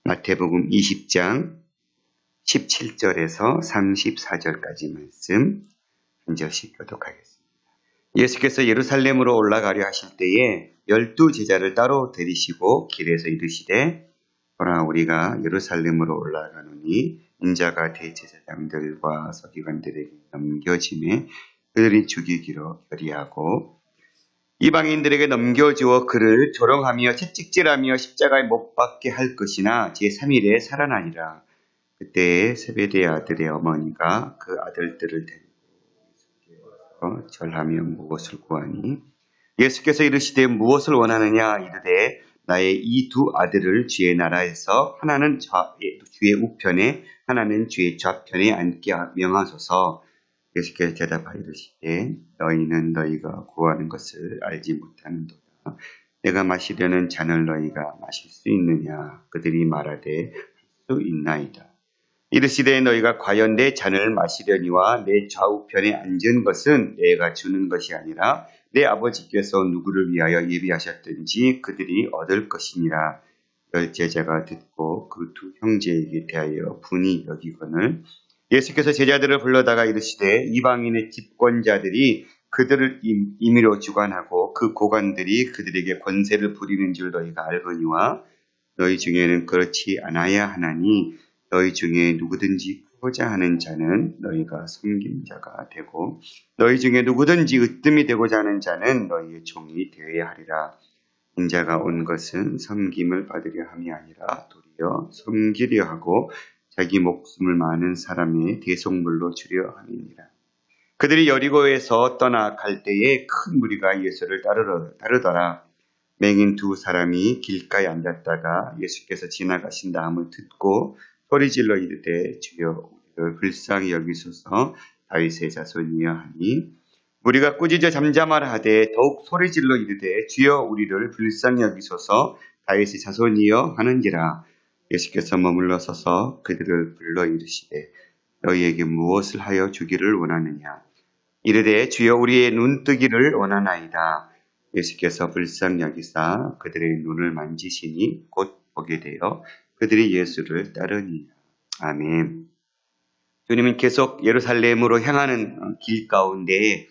마태복음 20장 17절에서 34절까지 말씀 한 절씩 교독하겠습니다. 예수께서 예루살렘으로 올라가려 하실 때에 12제자를 따로 데리시고 길에서 이르시되 보라 우리가 예루살렘으로 올라가노니 인자가 대제사장들과 서기관들에게 넘겨짐에 그들이 죽이기로 결의하고 이방인들에게 넘겨주어 그를 조롱하며 채찍질하며 십자가에 못 박게 할 것이나 제3일에 살아나리라. 그때에 세베대의 아들의 어머니가 그 아들들을 데리고 와서 절하며 무엇을 구하니 예수께서 이르시되 무엇을 원하느냐 이르되 나의 이 두 아들을 주의 나라에서 하나는 주의 우편에 하나는 주의 좌편에 앉게 명하소서. 예수께서 대답하여 이르시되 너희는 너희가 구하는 것을 알지 못하는도다. 내가 마시려는 잔을 너희가 마실 수 있느냐? 그들이 말하되 할 수 있나이다. 이르시되 너희가 과연 내 잔을 마시려니와 내 좌우편에 앉은 것은 내가 주는 것이 아니라 내 아버지께서 누구를 위하여 예비하셨든지 그들이 얻을 것이니라. 열제자가 듣고 그 두 형제에게 대하여 분이 여기거늘 예수께서 제자들을 불러다가 이르시되 이방인의 집권자들이 그들을 임의로 주관하고 그 고관들이 그들에게 권세를 부리는 줄 너희가 알거니와 너희 중에는 그렇지 않아야 하나니 너희 중에 누구든지 크고자 하는 자는 너희가 섬긴 자가 되고 너희 중에 누구든지 으뜸이 되고자 하는 자는 너희의 종이 되어야 하리라. 인자가 온 것은 섬김을 받으려 함이 아니라 도리어 섬기려 하고 자기 목숨을 많은 사람의 대속물로 주려 함이니라. 그들이 여리고에서 떠나갈 때에 큰 무리가 예수를 따르더라. 맹인 두 사람이 길가에 앉았다가 예수께서 지나가신 다음을 듣고 소리질러 이르되 주여 우리를 불쌍히 여기소서 다윗의 자손이여 하니 무리가 꾸짖어 잠잠하라 하되 더욱 소리질러 이르되 주여 우리를 불쌍히 여기소서 다윗의 자손이여 하는지라. 예수께서 머물러 서서 그들을 불러 이르시되 너희에게 무엇을 하여 주기를 원하느냐? 이르되 주여 우리의 눈뜨기를 원하나이다. 예수께서 불쌍히 여기사 그들의 눈을 만지시니 곧 보게 되어 그들이 예수를 따르니라. 아멘. 주님은 계속 예루살렘으로 향하는 길 가운데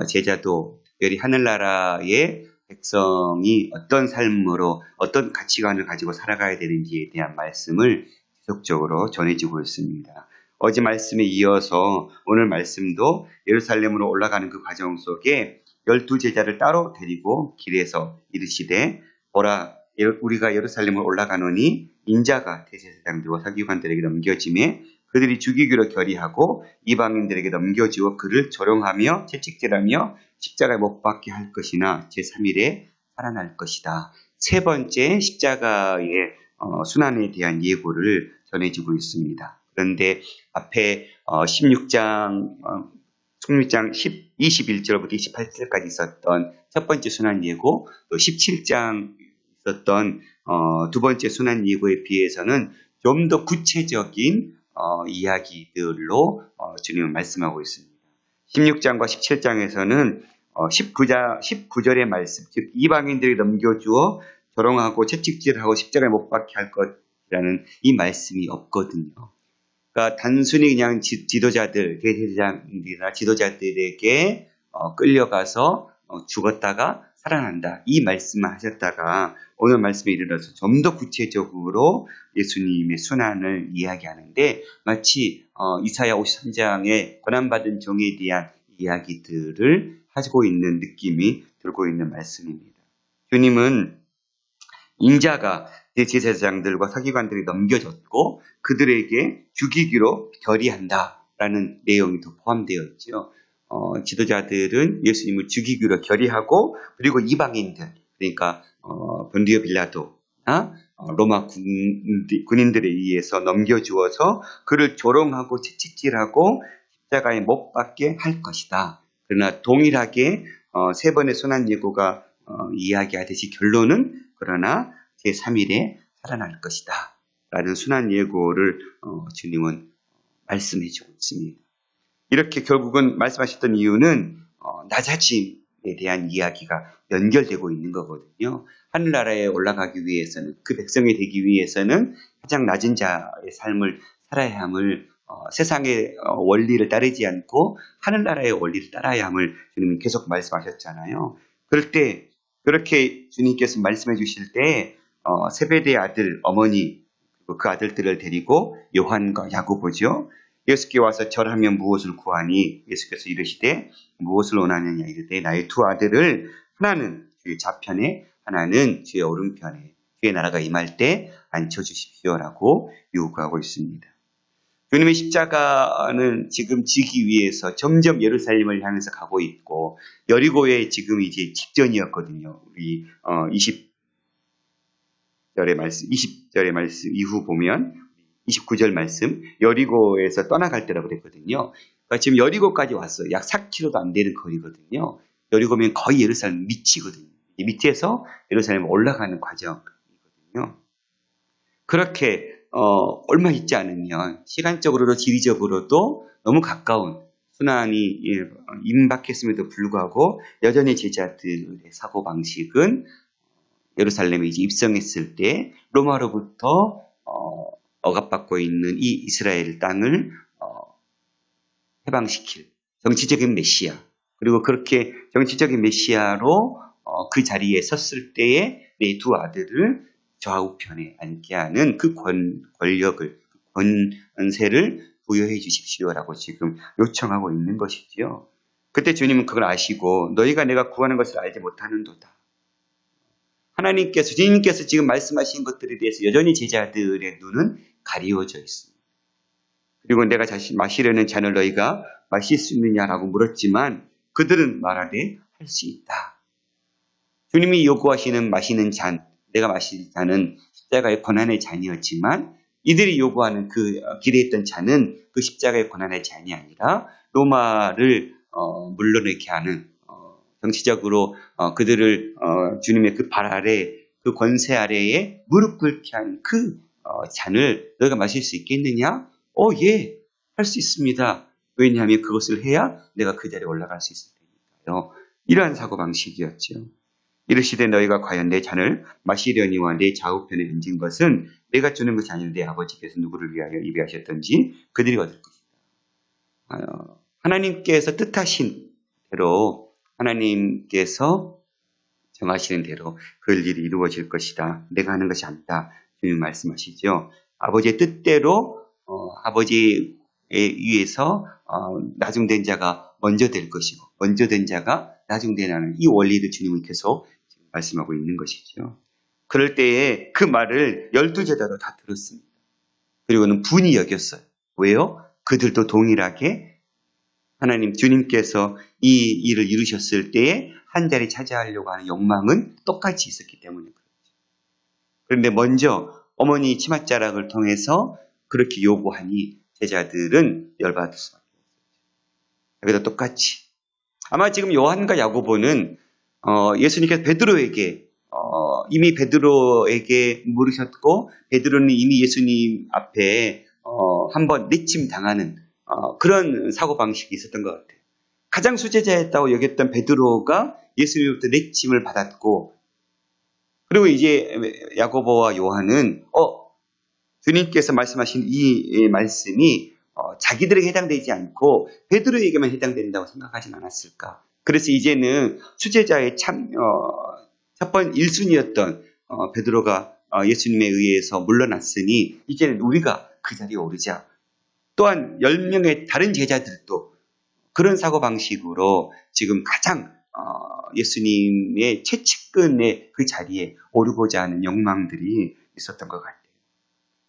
제자도 특별히 하늘나라의 백성이 어떤 삶으로 어떤 가치관을 가지고 살아가야 되는지에 대한 말씀을 지속적으로 전해지고 있습니다. 어제 말씀에 이어서 오늘 말씀도 예루살렘으로 올라가는 그 과정 속에 12제자를 따로 데리고 길에서 이르시되 보라 우리가 예루살렘으로 올라가노니 인자가 대제사장들과 서기관들에게 넘겨짐에 그들이 죽이기로 결의하고 이방인들에게 넘겨주어 그를 조롱하며 채찍질하며 십자가에 못 박게 할 것이나 제3일에 살아날 것이다. 세 번째 십자가의 순환에 대한 예고를 전해지고 있습니다. 그런데 앞에 16장 21절부터 28절까지 있었던 첫 번째 순환 예고, 또 17장 있었던 두 번째 순환 예고에 비해서는 좀 더 구체적인 이야기들로 주님은 말씀하고 있습니다. 16장과 17장에서는 19절의 말씀, 즉 이방인들이 넘겨주어 조롱하고 채찍질하고 십자가에 못 박게 할 것이라는 이 말씀이 없거든요. 그러니까 단순히 그냥 지도자들, 대제사장들이나 지도자들에게 끌려가서 죽었다가 살아난다. 이 말씀을 하셨다가 오늘 말씀에 이르러서 좀 더 구체적으로 예수님의 순환을 이야기하는데 마치 이사야 53장의 고난받은 종에 대한 이야기들을 하고 있는 느낌이 들고 있는 말씀입니다. 주님은 인자가 대제사장들과 서기관들이 넘겨졌고 그들에게 죽이기로 결의한다라는 내용이 더 포함되어 있죠. 지도자들은 예수님을 죽이기로 결의하고 그리고 이방인들 그러니까 본디오 빌라도나 로마 군인들에 의해서 넘겨주어서 그를 조롱하고 채찍질하고 십자가에 못 박게 할 것이다. 그러나 동일하게 세 번의 순환 예고가 이야기하듯이 결론은 그러나 제3일에 살아날 것이다. 라는 순환 예고를 주님은 말씀해 주고 있습니다. 이렇게 결국은 말씀하셨던 이유는 낮아짐의 대한 이야기가 연결되고 있는 거거든요. 하늘나라에 올라가기 위해서는, 그 백성이 되기 위해서는 가장 낮은 자의 삶을 살아야 함을, 세상의 원리를 따르지 않고 하늘나라의 원리를 따라야 함을 주님은 계속 말씀하셨잖아요. 그럴 때 그렇게 주님께서 말씀해 주실 때 세베대의 아들 어머니 그리고 그 아들들을 데리고 요한과 야고보죠. 예수께 와서 절하면 무엇을 구하니? 예수께서 이르시되 무엇을 원하느냐 이르되 나의 두 아들을 하나는 주의 좌편에 하나는 주의 오른편에 주의 나라가 임할 때 앉혀주십시오라고 요구하고 있습니다. 주님의 십자가는 지금 지기 위해서 점점 예루살렘을 향해서 가고 있고 여리고에 지금 이제 직전이었거든요. 우리 20절의 말씀 이후 보면 29절 말씀 여리고에서 떠나갈 때라고 그랬거든요. 그러니까 지금 여리고까지 왔어요. 약 4km도 안 되는 거리거든요. 여리고면 거의 예루살렘 밑이거든요. 이 밑에서 예루살렘 올라가는 과정이거든요. 그렇게 얼마 있지 않으면 시간적으로도 지리적으로도 너무 가까운 순환이 임박했음에도 불구하고 여전히 제자들의 사고방식은 예루살렘에 이제 입성했을 때 로마로부터 억압받고 있는 이 이스라엘 땅을 해방시킬 정치적인 메시아, 그리고 그렇게 정치적인 메시아로 그 자리에 섰을 때에 내 두 아들을 좌우편에 앉게 하는 그 권력을, 권세를 부여해 주십시오라고 지금 요청하고 있는 것이지요. 그때 주님은 그걸 아시고 너희가 내가 구하는 것을 알지 못하는도다. 주님께서 지금 말씀하신 것들에 대해서 여전히 제자들의 눈은 가리워져 있습니다. 그리고 내가 마시려는 잔을 너희가 마실 수 있느냐라고 물었지만 그들은 말하되 할 수 있다. 주님이 요구하시는 마시는 잔, 내가 마실 잔은 십자가의 고난의 잔이었지만 이들이 요구하는 그 기대했던 잔은 그 십자가의 고난의 잔이 아니라 로마를 물러내게 하는 정치적으로 그들을 주님의 그 발 아래, 그 권세 아래에 무릎 꿇게 한 그 잔을 너희가 마실 수 있겠느냐? 예, 할 수 있습니다. 왜냐하면 그것을 해야 내가 그 자리에 올라갈 수 있을 테니까요. 이러한 사고방식이었죠. 이르시되 너희가 과연 내 잔을 마시려니와 내 좌우편에 앉은 것은 내가 주는 것이 아니라 내 아버지께서 누구를 위하여 예비하셨던지 그들이 얻을 것이다. 하나님께서 뜻하신 대로, 하나님께서 정하시는 대로 그 일이 이루어질 것이다. 내가 하는 것이 아니다. 주님 말씀하시죠. 아버지의 뜻대로 아버지에 의해서 나중된 자가 먼저 될 것이고 먼저 된 자가 나중되는 이 원리를 주님은 계속 말씀하고 있는 것이죠. 그럴 때에 그 말을 12제자도 다 들었습니다. 그리고는 분이 여겼어요. 왜요? 그들도 동일하게 하나님 주님께서 이 일을 이루셨을 때에 한 자리 차지하려고 하는 욕망은 똑같이 있었기 때문에 그렇죠. 그런데 먼저 어머니 치맛자락을 통해서 그렇게 요구하니 제자들은 열받을 수밖에 없었죠. 여기도 똑같이. 아마 지금 요한과 야고보는 예수님께서 베드로에게 이미 베드로에게 물으셨고 베드로는 이미 예수님 앞에 한번 내침 당하는 그런 사고방식이 있었던 것 같아요. 가장 수제자였다고 여겼던 베드로가 예수님으로부터 내침을 받았고 그리고 이제 야고보와 요한은 주님께서 말씀하신 이 말씀이 자기들에게 해당되지 않고 베드로에게만 해당된다고 생각하진 않았을까. 그래서 이제는 수제자의 첫 번 1순위였던 베드로가 예수님에 의해서 물러났으니 이제는 우리가 그 자리에 오르자. 또한 10명의 다른 제자들도 그런 사고방식으로 지금 가장 예수님의 최측근의 그 자리에 오르고자 하는 욕망들이 있었던 것 같아요.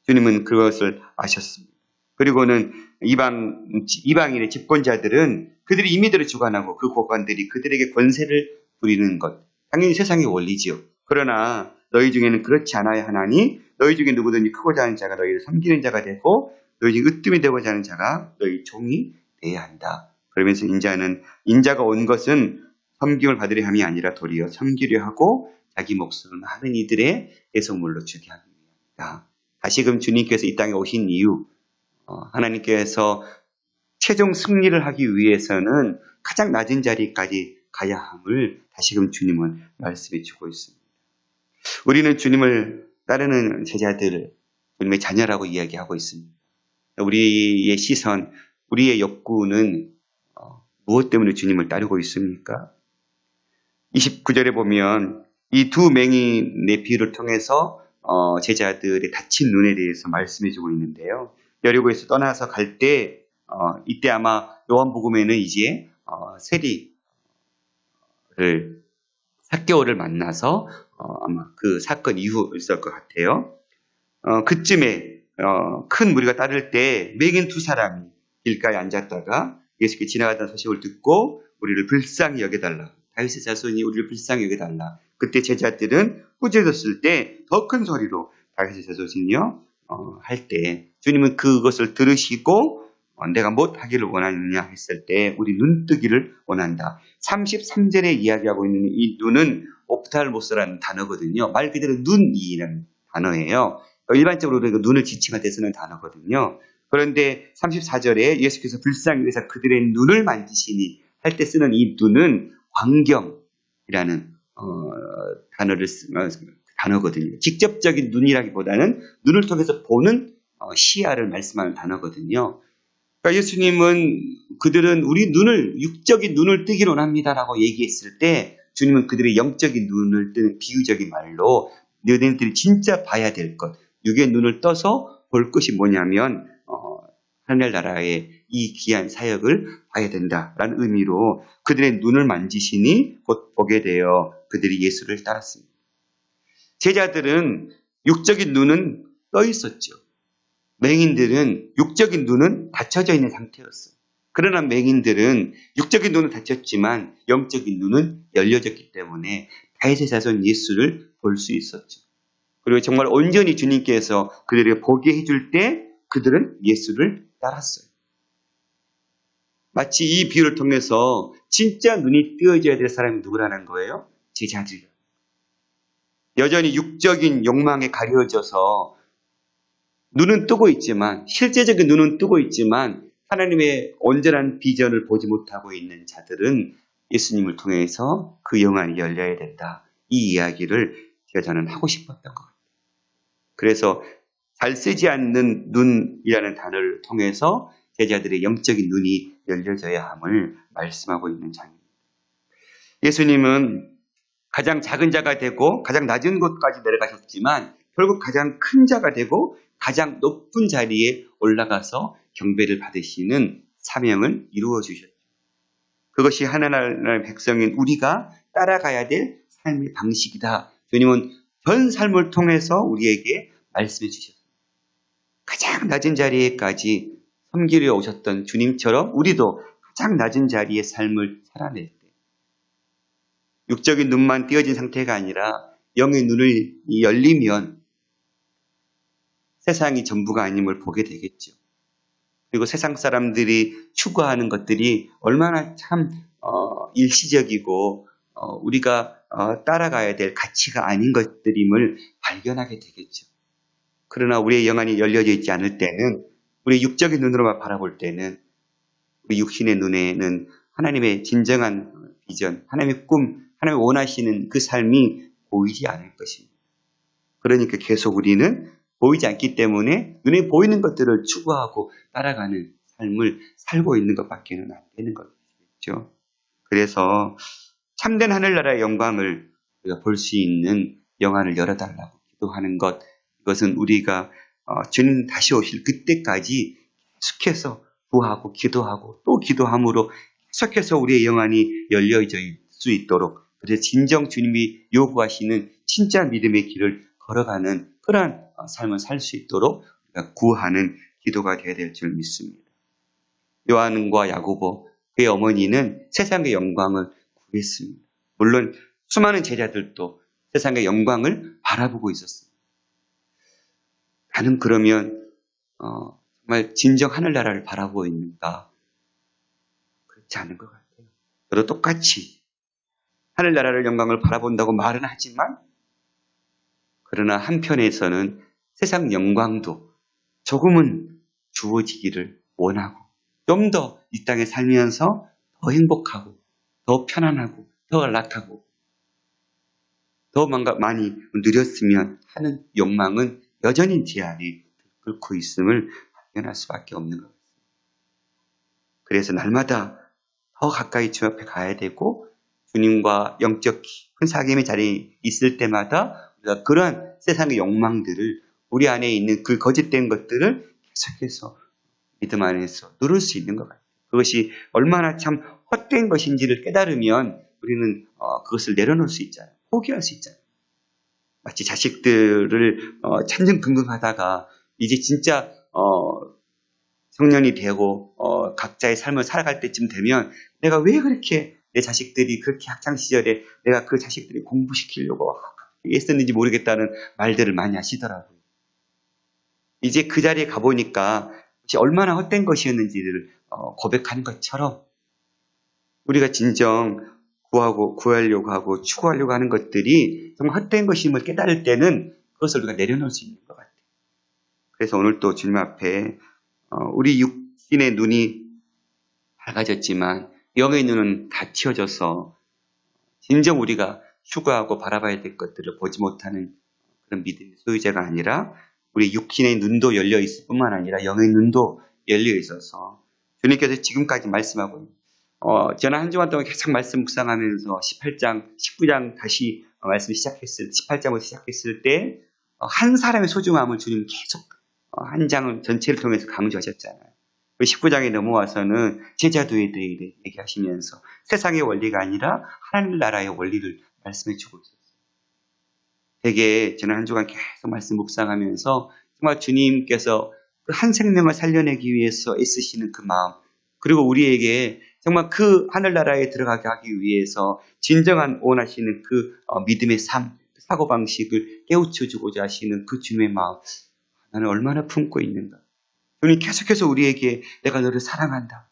주님은 그것을 아셨습니다. 그리고는 이방인의 집권자들은 그들이 임의대로 주관하고 그 고관들이 그들에게 권세를 부리는 것, 당연히 세상의 원리지요. 그러나 너희 중에는 그렇지 않아야 하나니 너희 중에 누구든지 크고자 하는 자가 너희를 섬기는 자가 되고 너희 중에 으뜸이 되고자 하는 자가 너희 종이 되어야 한다. 그러면서 인자가 온 것은 섬김을 받으려 함이 아니라 도리어 섬기려 하고 자기 목숨을 많은 이들의 애송물로 주게 하기 위함이다. 다시금 주님께서 이 땅에 오신 이유, 하나님께서 최종 승리를 하기 위해서는 가장 낮은 자리까지 가야 함을 다시금 주님은 말씀해 주고 있습니다. 우리는 주님을 따르는 제자들을 주님의 자녀라고 이야기하고 있습니다. 우리의 시선, 우리의 욕구는 무엇 때문에 주님을 따르고 있습니까? 29절에 보면 이 두 맹인의 비유를 통해서 제자들의 다친 눈에 대해서 말씀해 주고 있는데요. 여리고에서 떠나서 갈 때 이때 아마 요한복음에는 이제 세리를 삭개오를 만나서 아마 그 사건 이후였을 것 같아요. 그쯤에 큰 무리가 따를 때 맹인 두 사람이 길가에 앉았다가 예수께 지나가던 소식을 듣고 우리를 불쌍히 여겨달라. 다윗의 자손이 우리를 불쌍히 여겨달라. 그때 제자들은 꾸짖었을 때 더 큰 소리로 다윗의 자손이요 할 때 주님은 그것을 들으시고 내가 못하기를 원하느냐 했을 때 우리 눈뜨기를 원한다. 33절에 이야기하고 있는 이 눈은 옵탈모스라는 단어거든요. 말 그대로 눈이라는 단어예요. 일반적으로 우리가 눈을 지칭할 때 쓰는 단어거든요. 그런데 34절에 예수께서 불쌍히 여기서 그들의 눈을 만지시니 할 때 쓰는 이 눈은 광경이라는 단어거든요. 직접적인 눈이라기보다는 눈을 통해서 보는 시야를 말씀하는 단어거든요. 그러니까 예수님은 그들은 우리 눈을 육적인 눈을 뜨기로 원합니다라고 얘기했을 때 주님은 그들의 영적인 눈을 뜨는 비유적인 말로 너희들이 진짜 봐야 될 것, 육의 눈을 떠서 볼 것이 뭐냐면 하늘나라의 이 귀한 사역을 봐야 된다라는 의미로 그들의 눈을 만지시니 곧 보게 되어 그들이 예수를 따랐습니다. 제자들은 육적인 눈은 떠 있었죠. 맹인들은 육적인 눈은 닫혀져 있는 상태였어요. 그러나 맹인들은 육적인 눈은 닫혔지만 영적인 눈은 열려졌기 때문에 다윗의 자손 예수를 볼 수 있었죠. 그리고 정말 온전히 주님께서 그들에게 보게 해줄 때 그들은 예수를 따랐어요. 마치 이 비유를 통해서 진짜 눈이 뜨어져야 될 사람이 누구라는 거예요? 제자들. 여전히 육적인 욕망에 가려져서 눈은 뜨고 있지만 실제적인 눈은 뜨고 있지만 하나님의 온전한 비전을 보지 못하고 있는 자들은 예수님을 통해서 그 영안이 열려야 된다. 이 이야기를 저는 하고 싶었던 것 같아요. 그래서 잘 쓰지 않는 눈이라는 단어를 통해서 제자들의 영적인 눈이 열려져야 함을 말씀하고 있는 장입니다. 예수님은 가장 작은 자가 되고 가장 낮은 곳까지 내려가셨지만 결국 가장 큰 자가 되고 가장 높은 자리에 올라가서 경배를 받으시는 사명을 이루어 주셨죠. 그것이 하나님의 백성인 우리가 따라가야 될 삶의 방식이다. 주님은 전 삶을 통해서 우리에게 말씀해 주셨습니다. 가장 낮은 자리에까지 섬기려 오셨던 주님처럼 우리도 가장 낮은 자리의 삶을 살아낼 때 육적인 눈만 띄어진 상태가 아니라 영의 눈을 열리면 세상이 전부가 아님을 보게 되겠죠. 그리고 세상 사람들이 추구하는 것들이 얼마나 참 일시적이고 우리가 따라가야 될 가치가 아닌 것들임을 발견하게 되겠죠. 그러나 우리의 영안이 열려져 있지 않을 때는 우리 육적인 눈으로만 바라볼 때는 우리 육신의 눈에는 하나님의 진정한 비전, 하나님의 꿈, 하나님이 원하시는 그 삶이 보이지 않을 것입니다. 그러니까 계속 우리는 보이지 않기 때문에 눈에 보이는 것들을 추구하고 따라가는 삶을 살고 있는 것밖에는 안 되는 것이죠. 그래서 참된 하늘나라의 영광을 우리가 볼 수 있는 영안을 열어달라고 기도하는 것, 이것은 우리가 주님 다시 오실 그때까지 계속해서 구하고 기도하고 또 기도함으로 계속해서 우리의 영안이 열려져 있을 수 있도록, 그래서 진정 주님이 요구하시는 진짜 믿음의 길을 걸어가는 그러한 삶을 살 수 있도록 우리가 구하는 기도가 되어야 될 줄 믿습니다. 요한과 야고보, 그의 어머니는 세상의 영광을 구했습니다. 물론 수많은 제자들도 세상의 영광을 바라보고 있었습니다. 나는 그러면 정말 진정 하늘나라를 바라보고 있는가? 그렇지 않은 것 같아요. 저도 똑같이 하늘나라를 영광을 바라본다고 말은 하지만 그러나 한편에서는 세상 영광도 조금은 주어지기를 원하고 좀 더 이 땅에 살면서 더 행복하고 더 편안하고 더 안락하고 더 뭔가 많이 누렸으면 하는 욕망은 여전히 제 안에 끓고 있음을 발견할 수밖에 없는 것 같습니다. 그래서 날마다 더 가까이 주 앞에 가야 되고 주님과 영적 큰 사귐의 자리에 있을 때마다 우리가 그러한 세상의 욕망들을 우리 안에 있는 그 거짓된 것들을 계속해서 믿음 안에서 누를 수 있는 것 같아요. 그것이 얼마나 참 헛된 것인지를 깨달으면 우리는 그것을 내려놓을 수 있잖아요. 포기할 수 있잖아요. 마치 자식들을 천정긍긍하다가 이제 진짜 성년이 되고 각자의 삶을 살아갈 때쯤 되면 내가 왜 그렇게 내 자식들이 그렇게 학창시절에 내가 그 자식들이 공부시키려고 애썼는지 모르겠다는 말들을 많이 하시더라고요. 이제 그 자리에 가보니까 얼마나 헛된 것이었는지를 고백한 것처럼 우리가 진정 구하려고 하고 추구하려고 하는 것들이 정말 헛된 것임을 깨달을 때는 그것을 우리가 내려놓을 수 있는 것 같아요. 그래서 오늘 또 주님 앞에 우리 육신의 눈이 밝아졌지만 영의 눈은 다 튀어져서 진정 우리가 추구하고 바라봐야 될 것들을 보지 못하는 그런 믿음의 소유자가 아니라 우리 육신의 눈도 열려 있을 뿐만 아니라 영의 눈도 열려 있어서 주님께서 지금까지 말씀하고 저는 한 주간 동안 계속 말씀 묵상하면서 18장, 19장 다시 말씀 18장부터 시작했을 때 한 사람의 소중함을 주님 계속 한 장을 전체를 통해서 강조하셨잖아요. 19장에 넘어와서는 제자도에 대해 얘기하시면서 세상의 원리가 아니라 하나님 나라의 원리를 말씀해 주고 있었어요. 되게 저는 한 주간 계속 말씀 묵상하면서 정말 주님께서 그 한 생명을 살려내기 위해서 애쓰시는 그 마음, 그리고 우리에게 정말 그 하늘나라에 들어가게 하기 위해서 진정한 원하시는 그 믿음의 삶, 사고방식을 깨우쳐주고자 하시는 그 주님의 마음, 나는 얼마나 품고 있는가. 주님 계속해서 우리에게 내가 너를 사랑한다.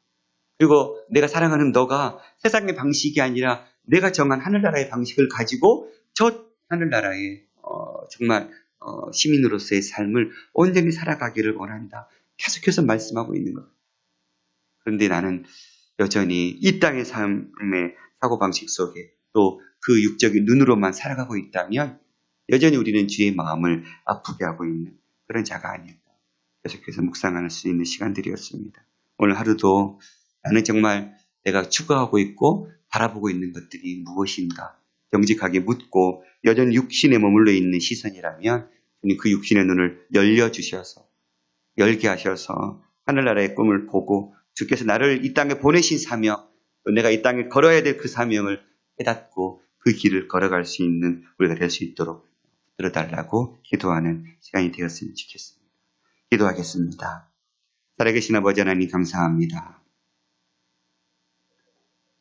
그리고 내가 사랑하는 너가 세상의 방식이 아니라 내가 정한 하늘나라의 방식을 가지고 저 하늘나라의 정말 시민으로서의 삶을 온전히 살아가기를 원한다. 계속해서 말씀하고 있는 것. 그런데 나는 여전히 이 땅의 삶의 사고방식 속에 또 그 육적인 눈으로만 살아가고 있다면 여전히 우리는 주의 마음을 아프게 하고 있는 그런 자가 아닐까. 계속해서 묵상할 수 있는 시간들이었습니다. 오늘 하루도 나는 정말 내가 추구하고 있고 바라보고 있는 것들이 무엇인가 정직하게 묻고 여전히 육신에 머물러 있는 시선이라면 주님 그 육신의 눈을 열려주셔서 열게 하셔서 하늘나라의 꿈을 보고 주께서 나를 이 땅에 보내신 사명, 또 내가 이 땅에 걸어야 될 그 사명을 깨닫고 그 길을 걸어갈 수 있는 우리가 될 수 있도록 들어달라고 기도하는 시간이 되었으면 좋겠습니다. 기도하겠습니다. 살아계신 아버지 하나님 감사합니다.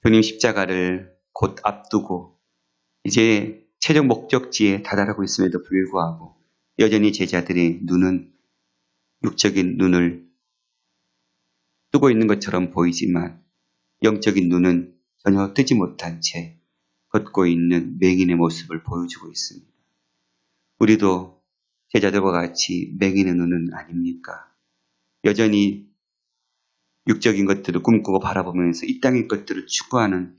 주님 십자가를 곧 앞두고 이제 최종 목적지에 다다르고 있음에도 불구하고 여전히 제자들의 눈은 육적인 눈을 뜨고 있는 것처럼 보이지만 영적인 눈은 전혀 뜨지 못한 채 걷고 있는 맹인의 모습을 보여주고 있습니다. 우리도 제자들과 같이 맹인의 눈은 아닙니까? 여전히 육적인 것들을 꿈꾸고 바라보면서 이 땅의 것들을 추구하는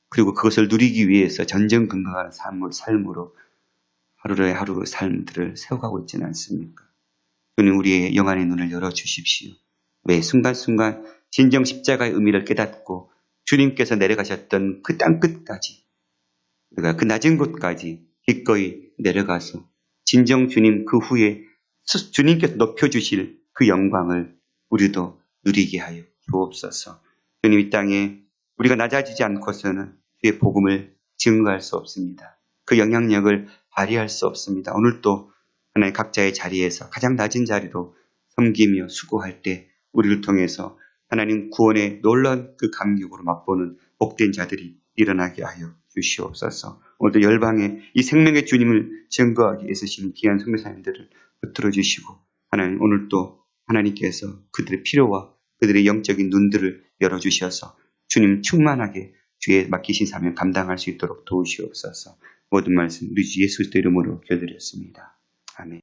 그리고 그것을 누리기 위해서 전전긍긍하는 삶으로 하루의 하루 삶들을 세워가고 있지는 않습니까? 주님 우리의 영안의 눈을 열어주십시오. 매 순간순간 진정 십자가의 의미를 깨닫고 주님께서 내려가셨던 그 땅 끝까지 우리가 그 낮은 곳까지 기꺼이 내려가서 진정 주님 그 후에 주님께서 높여주실 그 영광을 우리도 누리게 하여 주옵소서. 주님 이 땅에 우리가 낮아지지 않고서는 주의 복음을 증거할 수 없습니다. 그 영향력을 발휘할 수 없습니다. 오늘도 하나님 각자의 자리에서 가장 낮은 자리로 섬기며 수고할 때 우리를 통해서 하나님 구원의 놀라운 그 감격으로 맛보는 복된 자들이 일어나게 하여 주시옵소서. 오늘도 열방에 이 생명의 주님을 증거하기 애쓰시는 귀한 선교사님들을 붙들어 주시고 하나님 오늘도 하나님께서 그들의 필요와 그들의 영적인 눈들을 열어주셔서 주님 충만하게 주에 맡기신 사명 감당할 수 있도록 도우시옵소서. 모든 말씀 우리 주 예수 그리스도 이름으로 기도드렸습니다.